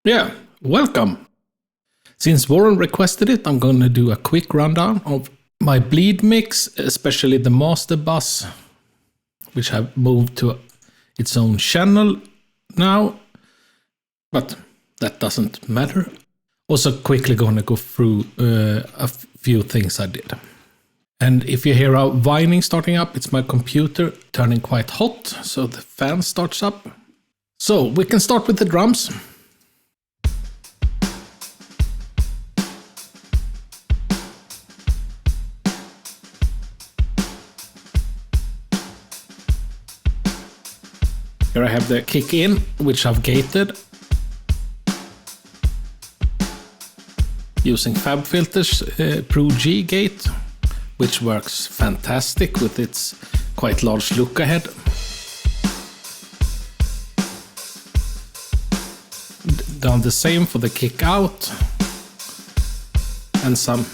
Yeah, welcome. Since Warren requested it, I'm going to do a quick rundown of my bleed mix, especially the master bus, which have moved to its own channel now, but that doesn't matter. Also quickly going to go through a few things I did. And if you hear a whining starting up, it's my computer turning quite hot, so the fan starts up. So we can start with the drums. Here I have the kick in, which I've gated using FabFilter's Pro G gate, which works fantastic with its quite large look ahead. Done the same for the kick out and some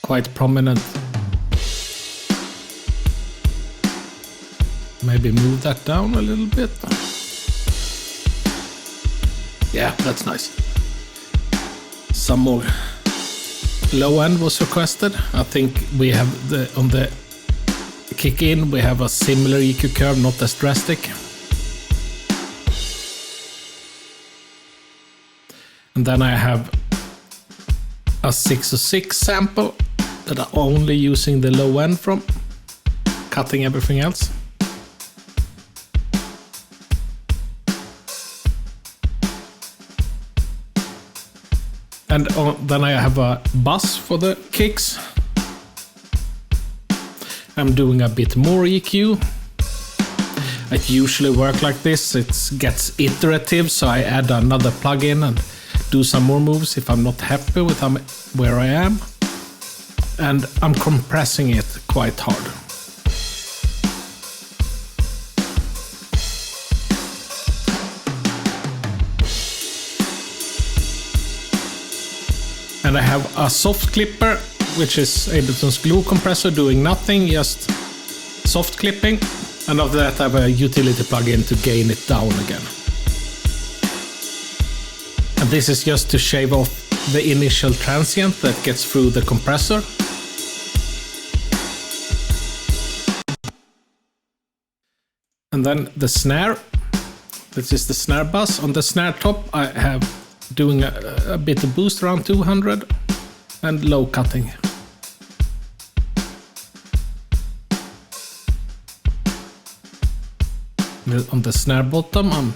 quite prominent. Maybe move that down a little bit. Yeah, that's nice. Some more low end was requested. I think we have on the kick in, we have a similar EQ curve, not as drastic. And then I have a 606 sample that I'm only using the low end from, cutting everything else. And then I have a bus for the kicks. I'm doing a bit more EQ. It usually works like this. It gets iterative, so I add another plugin and do some more moves if I'm not happy with where I am. And I'm compressing it quite hard. And I have a soft clipper, which is Ableton's glue compressor, doing nothing, just soft clipping. And after that I have a utility plugin to gain it down again. And this is just to shave off the initial transient that gets through the compressor. And then the snare. This is the snare bus. On the snare top I have doing a bit of boost around 200 and low cutting. On the snare bottom I'm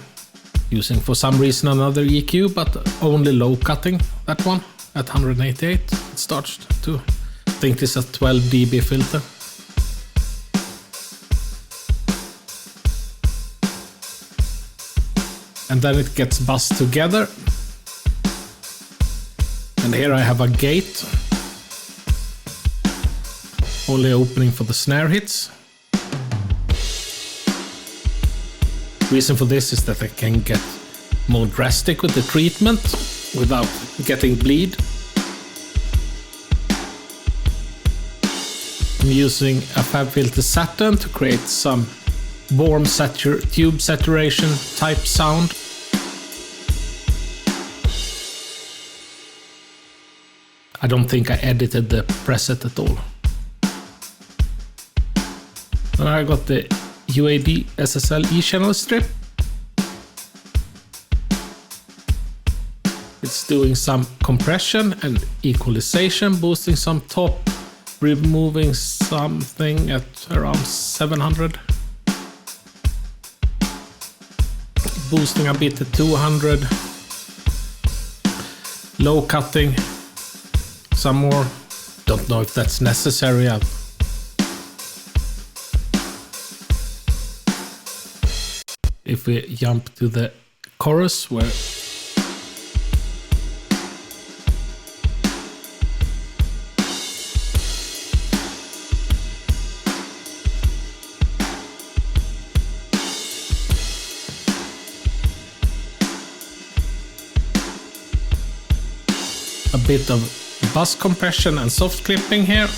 using for some reason another EQ, but only low cutting, that one at 188. It starts to, I think this is a 12 dB filter. And then it gets buzzed together. And here I have a gate, only opening for the snare hits. Reason for this is that I can get more drastic with the treatment without getting bleed. I'm using a FabFilter Saturn to create some warm tube saturation type sound. I don't think I edited the preset at all. And I got the UAD SSL E-channel strip. It's doing some compression and equalization, boosting some top, removing something at around 700. Boosting a bit at 200. Low cutting. Some more. Don't know if that's necessary. If we jump to the chorus where a bit of bus compression and soft clipping here.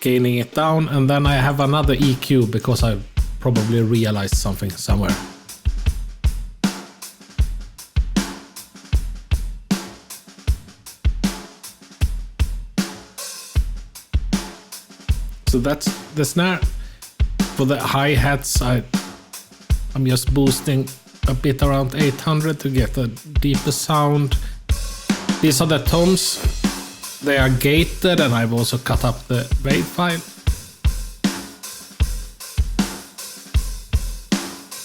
gaining it down, and then I have another EQ because I probably realized something somewhere. So that's the snare. For the hi-hats, I'm just boosting a bit around 800 to get a deeper sound. These are the toms. They are gated, and I've also cut up the wave file.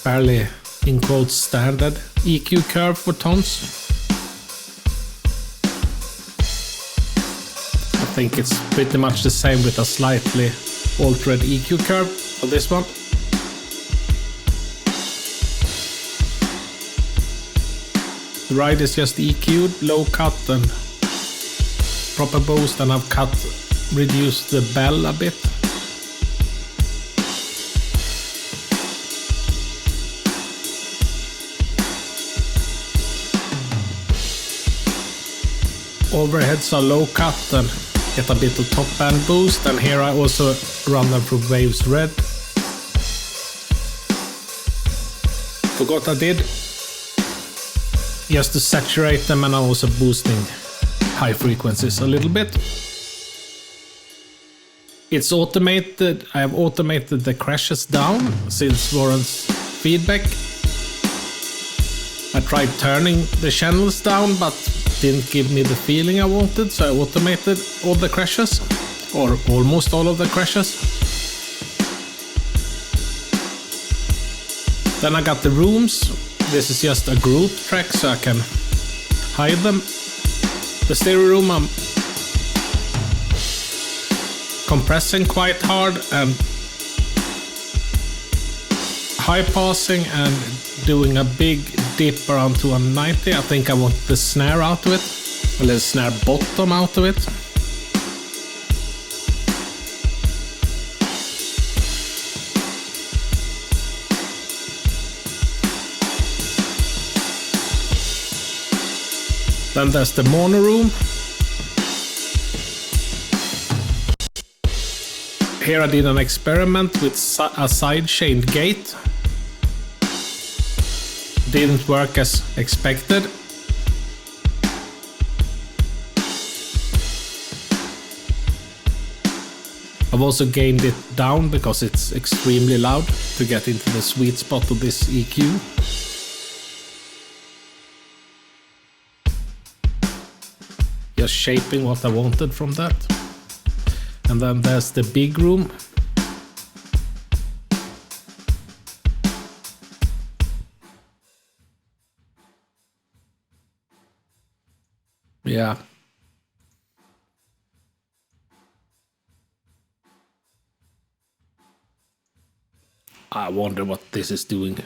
Fairly, in quotes, standard EQ curve for toms. I think it's pretty much the same with a slightly altered EQ curve for this one. The ride is just EQ'd, low cut and proper boost, and I've reduced the bell a bit. Overheads are low cut and get a bit of top band boost, and here I also run them through Waves Red. Forgot I did. Just to saturate them, and I'm also boosting high frequencies a little bit. It's automated. I have automated the crashes down since Warren's feedback. I tried turning the channels down, but didn't give me the feeling I wanted, so I automated all the crashes, or almost all of the crashes. Then I got the rooms. This is just a group track, so I can hide them. The stereo room I'm compressing quite hard and high passing and doing a big dip around 290. I think I want the snare out of it, or the snare bottom out of it. Then there's the mono room. Here I did an experiment with a side-chained gate. Didn't work as expected. I've also gained it down because it's extremely loud to get into the sweet spot of this EQ. Just shaping what I wanted from that. And then there's the big room. Yeah. I wonder what this is doing.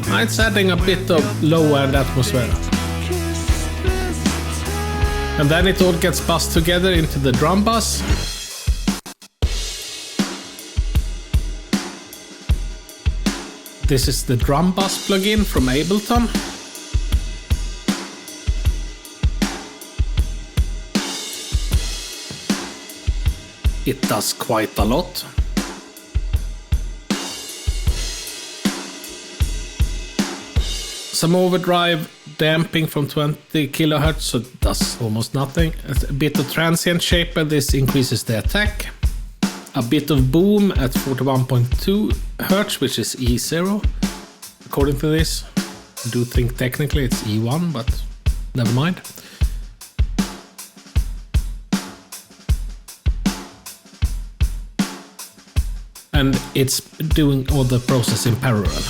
It's adding a bit of low-end atmosphere. And then it all gets buzzed together into the drum bus. This is the drum bus plugin from Ableton. It does quite a lot. Some overdrive damping from 20 kHz, so it does almost nothing. A bit of transient shaper, this increases the attack. A bit of boom at 41.2 Hz, which is E0, according to this. I do think technically it's E1, but never mind. And it's doing all the process in parallel.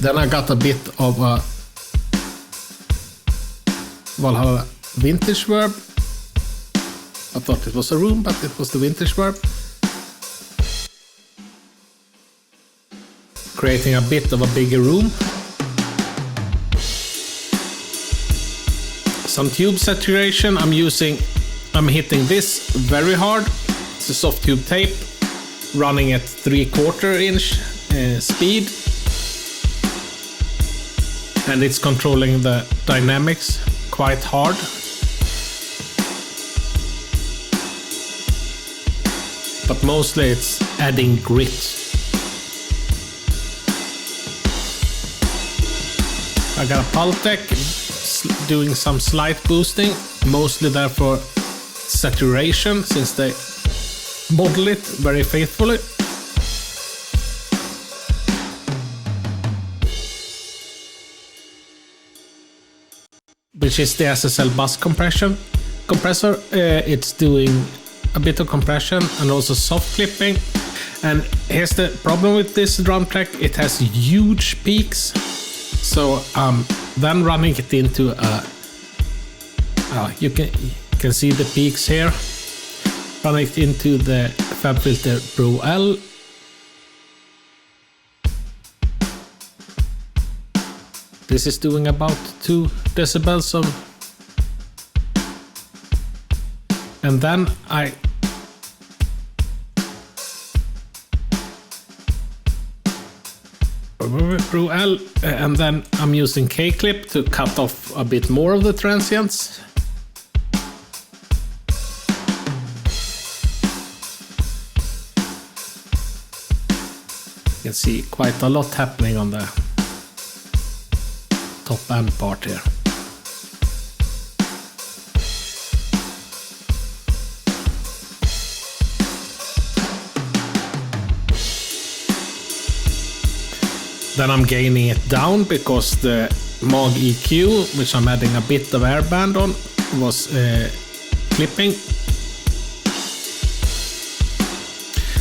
Then I got a bit of a Valhalla vintage verb. I thought it was a room, but it was the vintage verb. Creating a bit of a bigger room. Some tube saturation. I'm hitting this very hard. It's a soft tube tape running at 3/4 inch speed. And it's controlling the dynamics quite hard. but mostly it's adding grit. I got a Paltec doing some slight boosting, mostly there for saturation, since they model it very faithfully. Which is the SSL bus compressor. It's doing a bit of compression and also soft clipping. And here's the problem with this drum track: it has huge peaks. So then running it into you can see the peaks here. Running it into the FabFilter Pro L. This is doing about 2 decibels of, and then Pro L, and then I'm using K-clip to cut off a bit more of the transients. You can see quite a lot happening on the top end part here. Then I'm gaining it down because the Mag EQ, which I'm adding a bit of airband on, was clipping.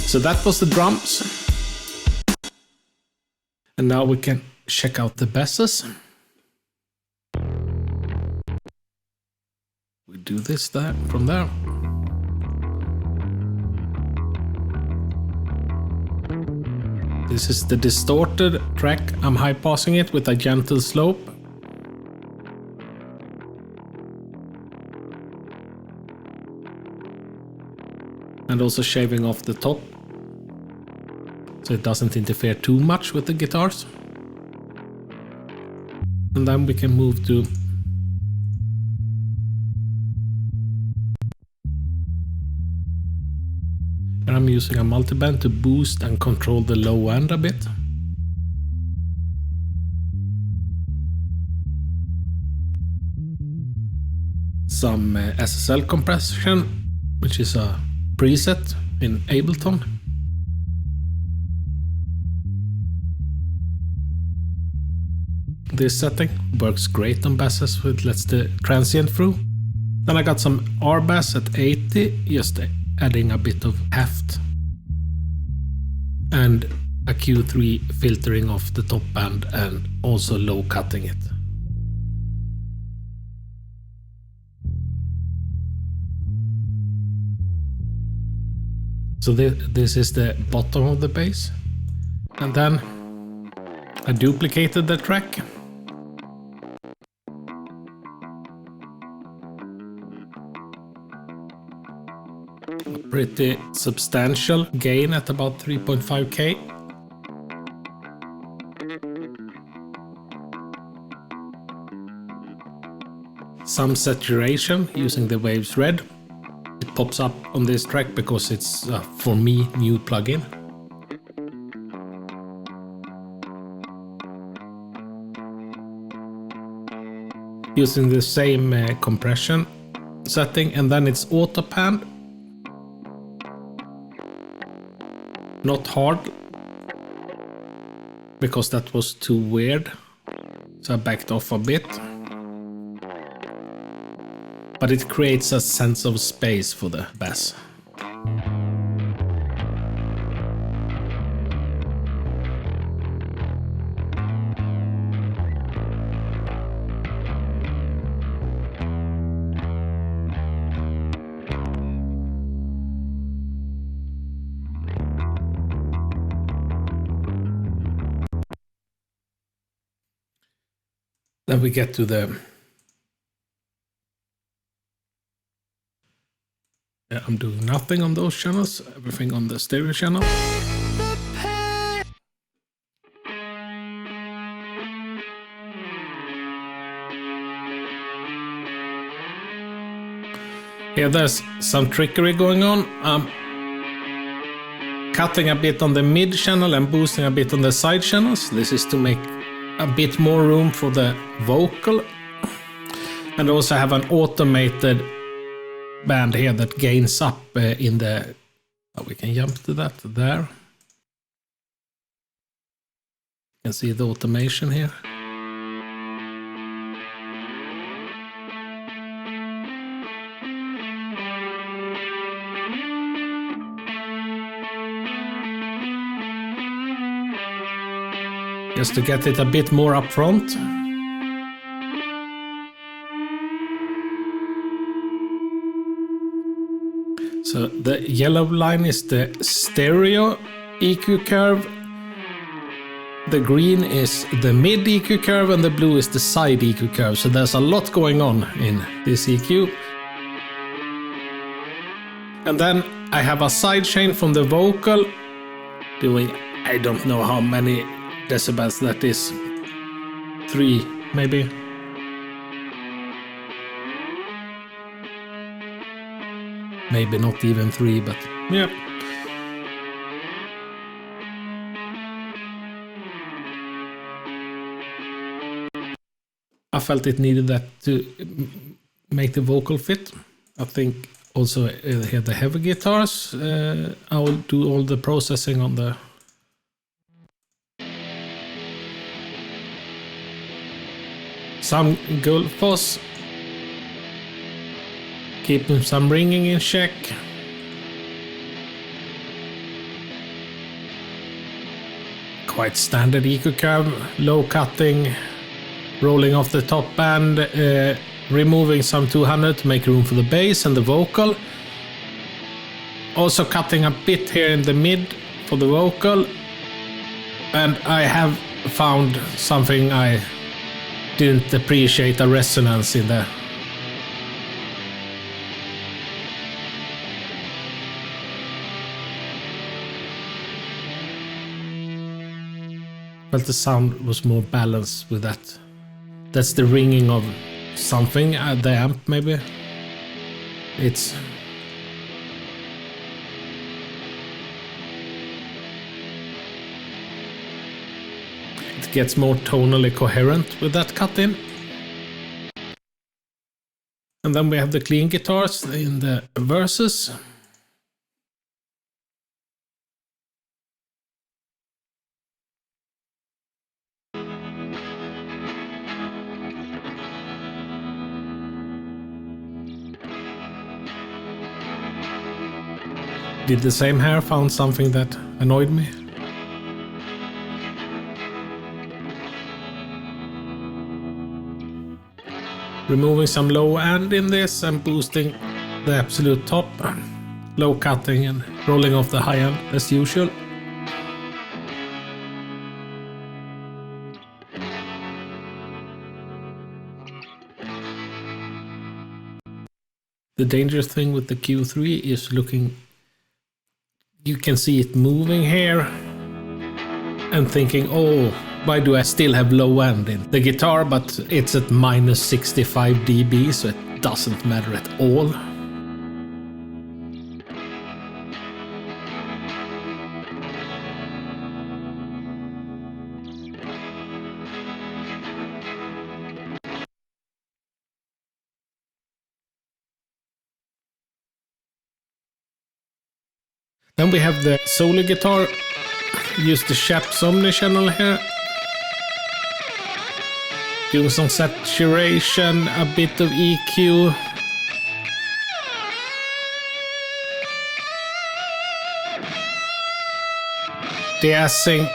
So that was the drums. And now we can check out the basses. We do this there from there. This is the distorted track. I'm high passing it with a gentle slope. And also shaving off the top, so it doesn't interfere too much with the guitars. And then we can move to and I'm using a multiband to boost and control the low end a bit. Some SSL compression, which is a preset in Ableton. This setting works great on basses, it lets the transient through. Then I got some R bass at 80, just adding a bit of heft. And a Q3 filtering off the top band and also low cutting it. So this is the bottom of the bass. And then I duplicated the track. A pretty substantial gain at about 3.5K. Some saturation using the Waves Red. It pops up on this track because it's, for me, new plugin. Using the same compression setting, and then it's auto pan. Not hard, because that was too weird, so I backed off a bit. But it creates a sense of space for the bass. Then we get to the... I'm doing nothing on those channels, everything on the stereo channel. Here there's some trickery going on. cutting a bit on the mid channel and boosting a bit on the side channels. This is to make a bit more room for the vocal. And also have an automated band here that gains up in the... Oh, we can jump to that there. You can see the automation here. Just to get it a bit more up front. So the yellow line is the stereo EQ curve. The green is the mid EQ curve and the blue is the side EQ curve. So there's a lot going on in this EQ. And then I have a sidechain from the vocal doing, I don't know how many decibels that is. 3 maybe. Maybe not even 3, but yeah. I felt it needed that to make the vocal fit. I think also here the heavy guitars, I will do all the processing on the... Some Gullfoss. Keeping some ringing in check. Quite standard EQ curve, low cutting, rolling off the top band, removing some 200 to make room for the bass and the vocal. Also cutting a bit here in the mid for the vocal. And I have found something I didn't appreciate, a resonance in the... But the sound was more balanced with that. That's the ringing of something, the amp maybe. It gets more tonally coherent with that cut in. And then we have the clean guitars in the verses. Did the same here, found something that annoyed me. Removing some low end in this and boosting the absolute top. Low cutting and rolling off the high end as usual. The dangerous thing with the Q3 is looking... You can see it moving here and thinking, oh, why do I still have low end in the guitar? But it's at minus 65 dB, so it doesn't matter at all. Then we have the solo guitar. Use the Chaps Omni channel here. Doing some saturation, a bit of EQ. De-assing.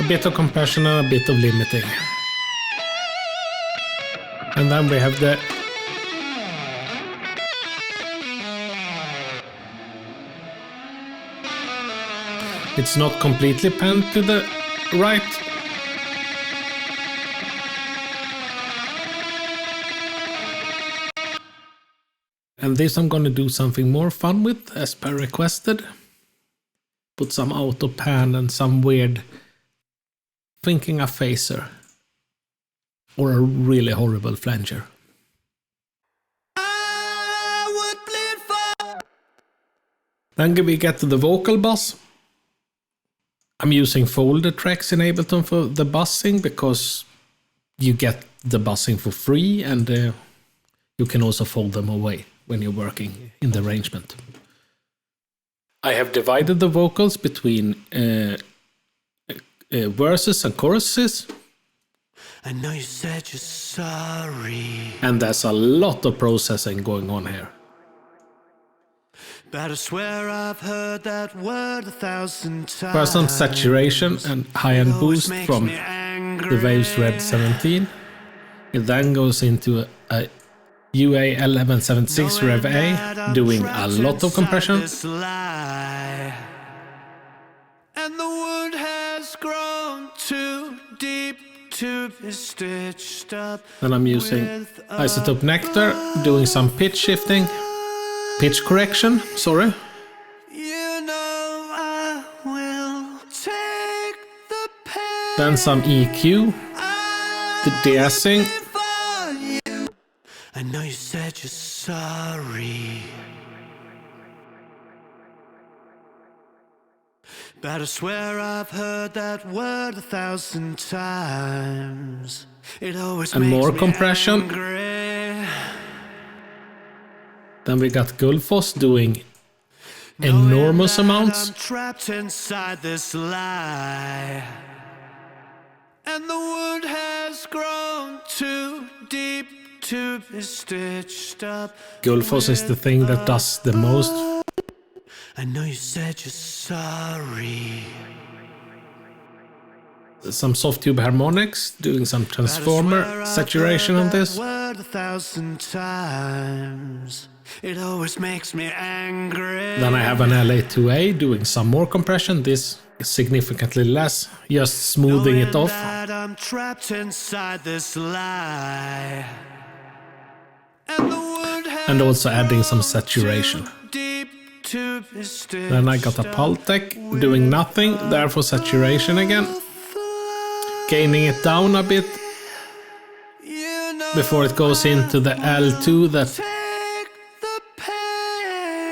A bit of compression and a bit of limiting. And then we have the it's not completely panned to the right. And this I'm gonna do something more fun with as per requested. Put some auto pan and some weird thinking a phaser. or a really horrible flanger. Then we get to the vocal bus. I'm using folder tracks in Ableton for the buzzing because you get the buzzing for free, and you can also fold them away when you're working in the arrangement. I have divided the vocals between verses and choruses. I know you said you're sorry, and there's a lot of processing going on here. but I swear I've heard that word 1,000 times. First some saturation and high-end boost from the Waves Red 17. It then goes into a UA 1176 Rev A, doing a lot of compression. And the wound has grown too deep to be stitched up. Then I'm using Isotope Nectar, doing some pitch shifting, pitch correction, sorry. You know I will take the pain. Then some EQ, the de-essing. I know you said you're sorry, but I swear I've heard that word 1,000 times. It always and makes more me compression. angry. Then we got Gullfoss doing enormous amounts. I'm trapped inside this lie, and the wound has grown too deep to be stitched up. Gullfoss is the thing that does the most. I know you said you're sorry. Some soft tube harmonics, doing some transformer saturation on this. Word 1,000 times. It always makes me angry. Then I have an LA2A doing some more compression. This is significantly less, just smoothing it off. That I'm trapped inside this lie, and also adding some saturation. Then I got a Pultec doing nothing, there for saturation again. Gaining it down a bit before it goes into the L2 that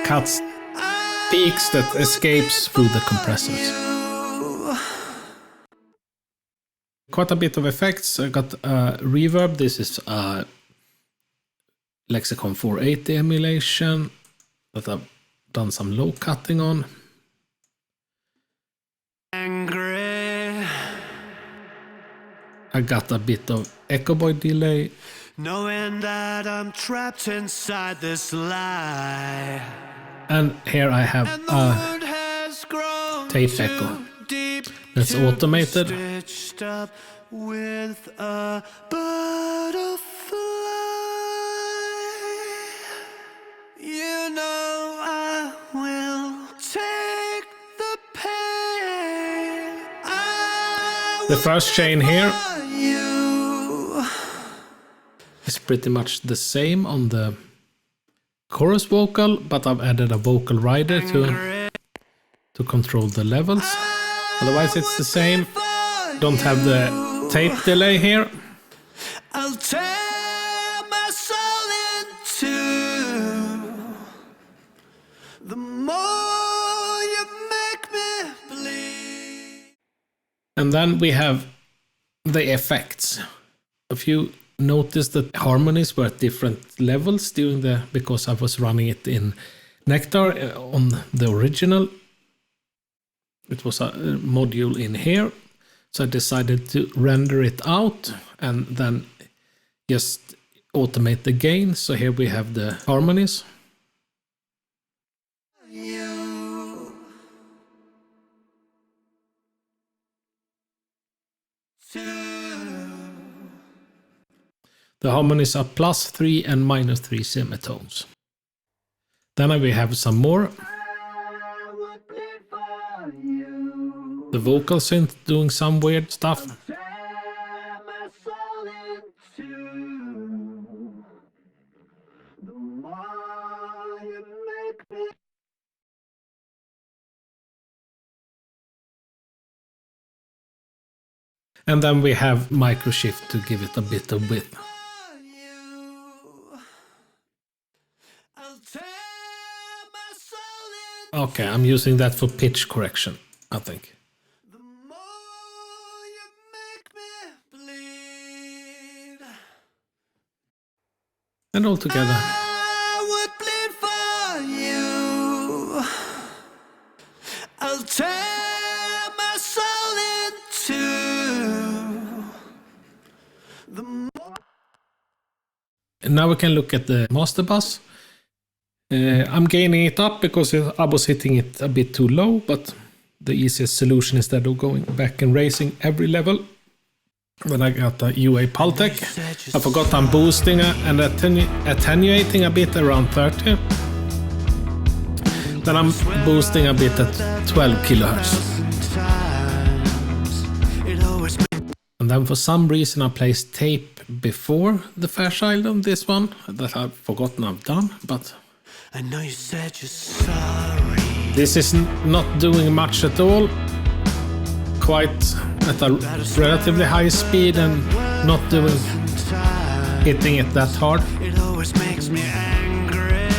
cuts peaks that escapes through the compressors. Quite a bit of effects. I got a reverb. This is a Lexicon 480 emulation that I've done some low cutting on. I got a bit of Echo Boy delay. Knowing that I'm trapped inside this lie. And here I have a tape echo that's automated. With a butterfly. You know I will take the pain. The first chain here is pretty much the same on the chorus vocal, but I've added a vocal rider to control the levels. Otherwise it's the same. Don't have the tape delay here. I'll tear my soul in two. The more you make me bleed. And then we have the effects. If you notice that harmonies were at different levels because I was running it in Nectar on the original. It was a module in here. So I decided to render it out and then just automate the gain. So here we have the harmonies. The harmonies are +3 and -3 semitones. Then we have some more. The vocal synth doing some weird stuff. And then we have micro shift to give it a bit of width. Okay, I'm using that for pitch correction, I think. And all together. I would bleed for you. I'll tear my soul in two. And now we can look at the master bus. I'm gaining it up because I was hitting it a bit too low, but the easiest solution instead of going back and raising every level. Then I got the UA Paltec. I forgot I'm boosting and attenuating a bit around 30. Then I'm boosting a bit at 12 kilohertz. And then for some reason I placed tape before the Fairchild on this one that I've forgotten I've done, but I know you said you're sorry. This is not doing much at all. Quite at a relatively high speed and not hitting it that hard. It always makes me angry.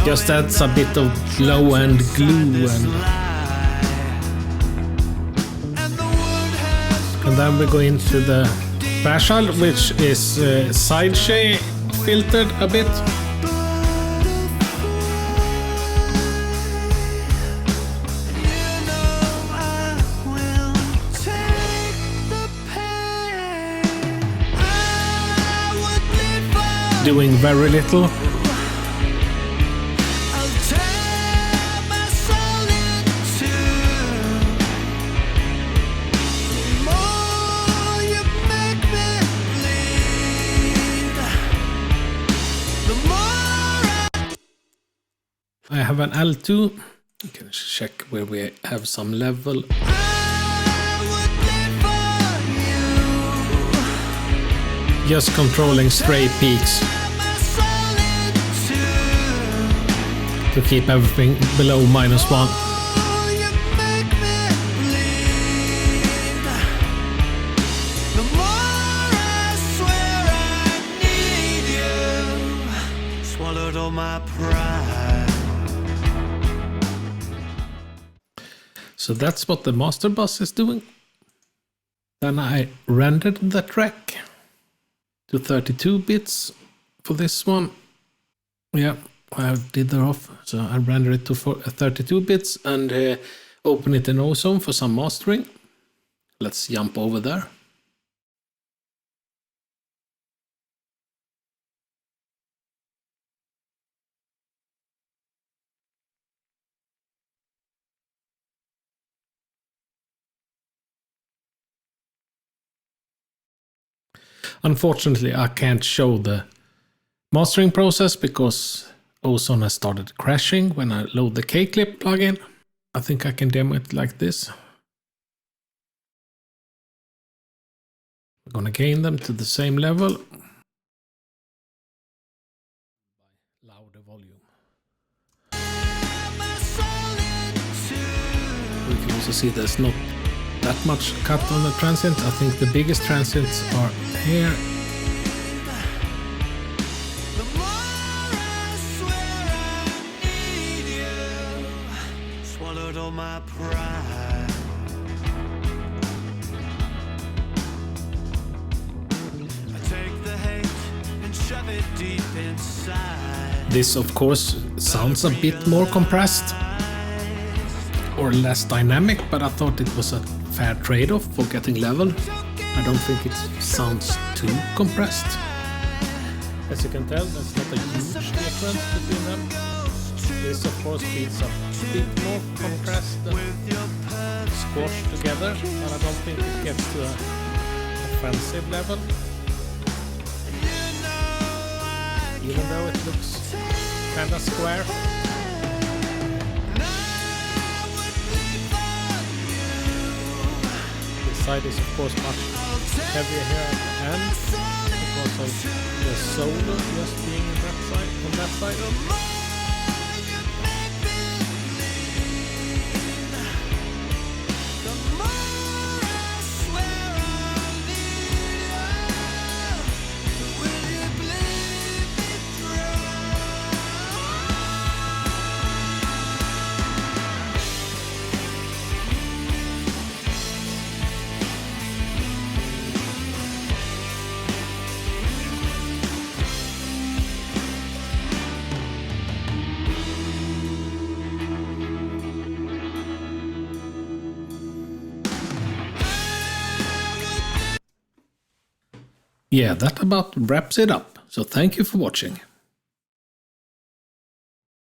Just adds a bit of low end glue and then we go into the Fairchild, which is side shade filtered a bit. Doing very little. I have an L2. You can check where we have some level. Just controlling stray peaks to keep everything below -1. Swallowed all my pride. So that's what the master bus is doing. Then I rendered the track to 32 bits for this one. Yeah, I did that off. So I rendered it to 32 bits and open it in Ozone for some mastering. Let's jump over there. Unfortunately, I can't show the mastering process because Ozone has started crashing when I load the K-Clip plugin. I think I can demo it like this. We're gonna gain them to the same level. Louder volume. We can also see there's not that much cut on the transient. I think the biggest transients are here. Swallowed all my pride. I take the hate and shove it deep inside. This of course sounds a bit more compressed or less dynamic, but I thought it was a fair trade-off for getting level. I don't think it sounds too compressed. As you can tell, there's not a huge difference between them. This of course feels a bit more compressed and squashed together, but I don't think it gets to an offensive level. Even though it looks kinda square. Side is of course much heavier here at the end because of the solo just being on that side. Yeah, that about wraps it up. So thank you for watching.